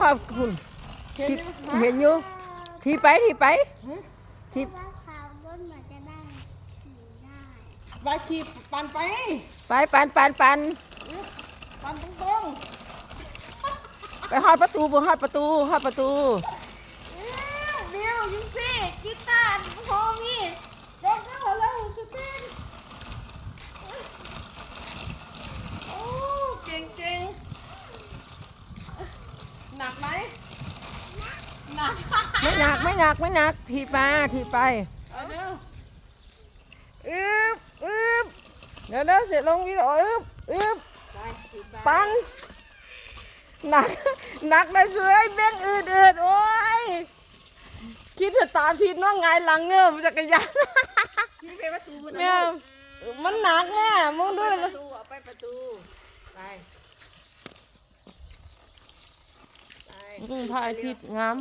ขอบคุณที่เห็นอยู่ที่ไปที่ว่าข่าวบนมันจะได้ขี่ได้ ไปขี่ปั่นไป ไปปันปั่นตรง ไปฮอดประตูฮอดประตูๆเดี๋ยวยิงสิกีตาร์พอมียกเข้าแล้วสเต้นโอ้เก่งหนักไหมหนัก ไม่หนักทีไปเอาเร็ว เดี๋ยวเสร็จลงวิดีโอไปขี่ไป ปันหนักได้สวยเบ้งอืดโอ้ยคิดถึงตาผิดว่าไงหลังเงือบจักรยาน ขี่ไปประตูมัน เนี่ยมันหนักแม่มึงดูเลย ประตูไปประตูไป พระอาทิตย์งาม